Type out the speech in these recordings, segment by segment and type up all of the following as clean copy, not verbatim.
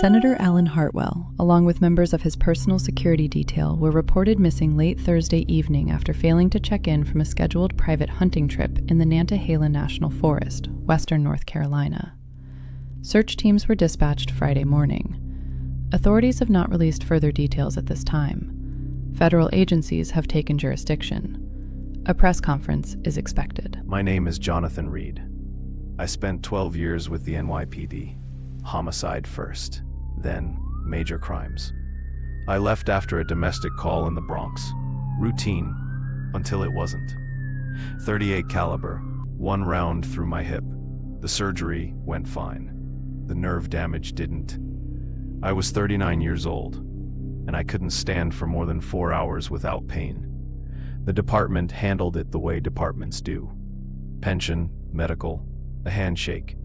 Senator Alan Hartwell, along with members of his personal security detail, were reported missing late Thursday evening after failing to check in from a scheduled private hunting trip in the Nantahala National Forest, western North Carolina. Search teams were dispatched Friday morning. Authorities have not released further details at this time. Federal agencies have taken jurisdiction. A press conference is expected. My name is Jonathan Reed. I spent 12 years with the NYPD. Homicide first, then major crimes. I left after a domestic call in the Bronx. Routine, until it wasn't. .38 caliber, 1 round through my hip. The surgery went fine. The nerve damage didn't. I was 39 years old, and I couldn't stand for more than 4 hours without pain. The department handled it the way departments do. Pension, medical, a handshake,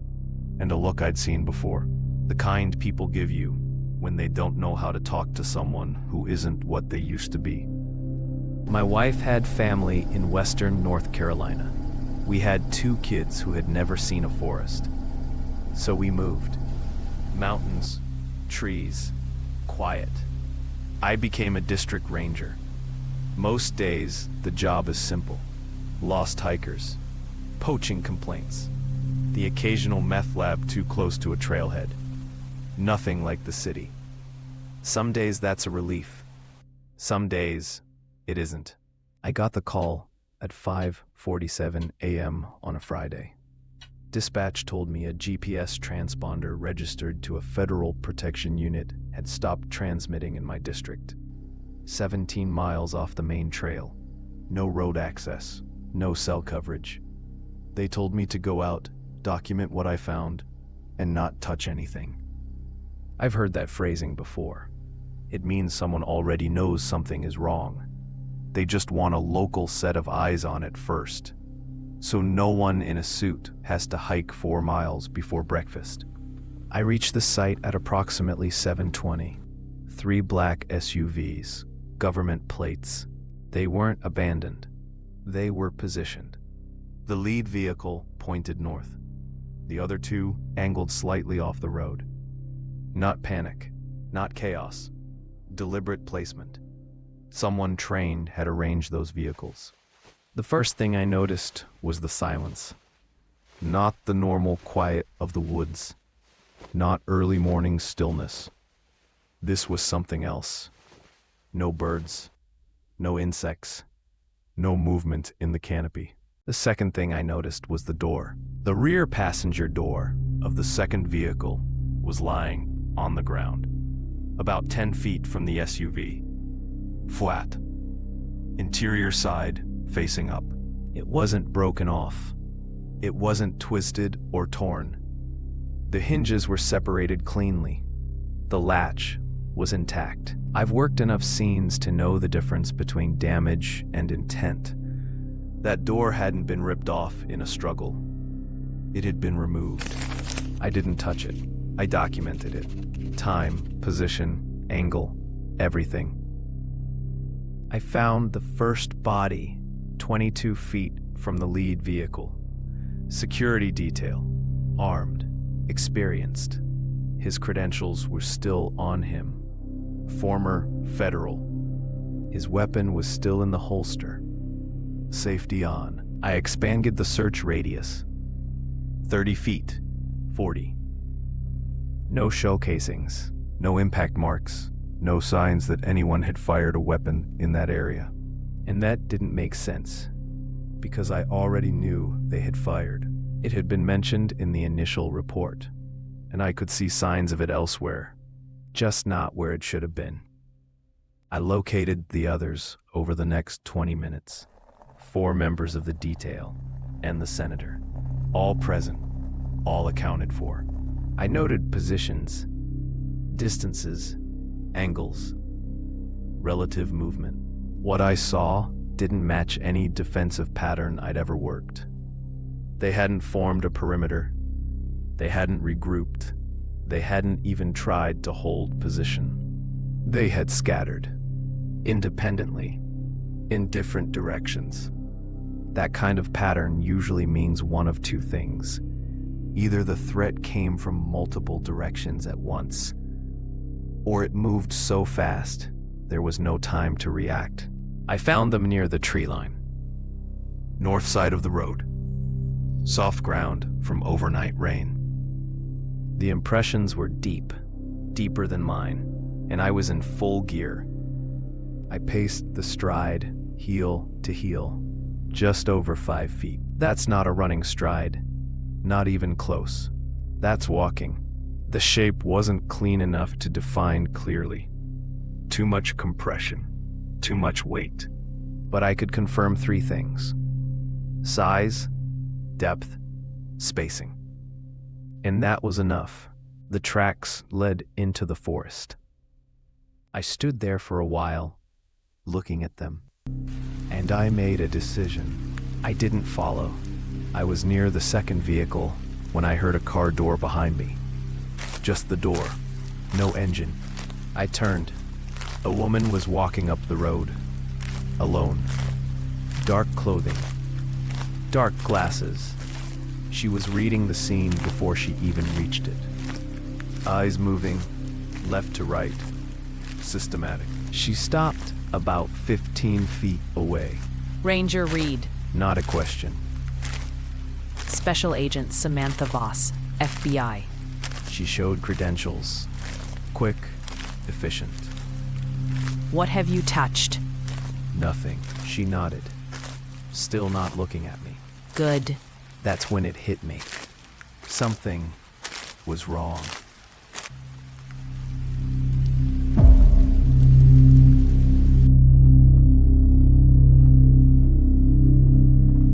and a look I'd seen before. The kind people give you when they don't know how to talk to someone who isn't what they used to be. My wife had family in western North Carolina. We had 2 kids who had never seen a forest. So we moved. Mountains, trees, quiet. I became a district ranger. Most days, the job is simple. Lost hikers, poaching complaints, the occasional meth lab too close to a trailhead. Nothing like the city. Some days that's a relief. Some days it isn't. I got the call at 5:47 a.m. on a Friday. Dispatch told me a GPS transponder registered to a federal protection unit had stopped transmitting in my district. 17 miles off the main trail. No road access, no cell coverage. They told me to go out, document what I found, and not touch anything. I've heard that phrasing before. It means someone already knows something is wrong. They just want a local set of eyes on it first. So no one in a suit has to hike 4 miles before breakfast. I reached the site at approximately 7:20. 3 black SUVs, government plates. They weren't abandoned. They were positioned. The lead vehicle pointed north. The other 2 angled slightly off the road. Not panic, not chaos. Deliberate placement. Someone trained had arranged those vehicles. The first thing I noticed was the silence. Not the normal quiet of the woods. Not early morning stillness. This was something else. No birds. No insects. No movement in the canopy. The second thing I noticed was the door. The rear passenger door of the second vehicle was lying on the ground, about 10 feet from the SUV. Flat. Interior side facing up. It wasn't broken off. It wasn't twisted or torn. The hinges were separated cleanly. The latch was intact. I've worked enough scenes to know the difference between damage and intent. That door hadn't been ripped off in a struggle. It had been removed. I didn't touch it. I documented it. Time, position, angle, everything. I found the first body 22 feet from the lead vehicle. Security detail, armed, experienced. His credentials were still on him. Former federal. His weapon was still in the holster. Safety on. I expanded the search radius. 30 feet, 40. No shell casings, no impact marks, no signs that anyone had fired a weapon in that area. And that didn't make sense, because I already knew they had fired. It had been mentioned in the initial report, and I could see signs of it elsewhere, just not where it should have been. I located the others over the next 20 minutes. 4 members of the detail and the senator, all present, all accounted for. I noted positions, distances, angles, relative movement. What I saw didn't match any defensive pattern I'd ever worked. They hadn't formed a perimeter. They hadn't regrouped. They hadn't even tried to hold position. They had scattered, independently, in different directions. That kind of pattern usually means one of 2 things. Either the threat came from multiple directions at once, or it moved so fast, there was no time to react. I found them near the tree line. North side of the road. Soft ground from overnight rain. The impressions were deep, deeper than mine, and I was in full gear. I paced the stride, heel to heel, just over 5 feet. That's not a running stride, not even close. That's walking. The shape wasn't clean enough to define clearly. Too much compression, too much weight. But I could confirm 3 things: size, depth, spacing. And that was enough. The tracks led into the forest. I stood there for a while, looking at them, and I made a decision. I didn't follow. I was near the second vehicle when I heard a car door behind me. Just the door, no engine. I turned. A woman was walking up the road, alone. Dark clothing, dark glasses. She was reading the scene before she even reached it. Eyes moving, left to right, systematic. She stopped about 15 feet away. Ranger Reed. Not a question. Special Agent Samantha Voss, FBI. She showed credentials. Quick, efficient. What have you touched? Nothing. She nodded, still not looking at me. Good. That's when it hit me. Something was wrong.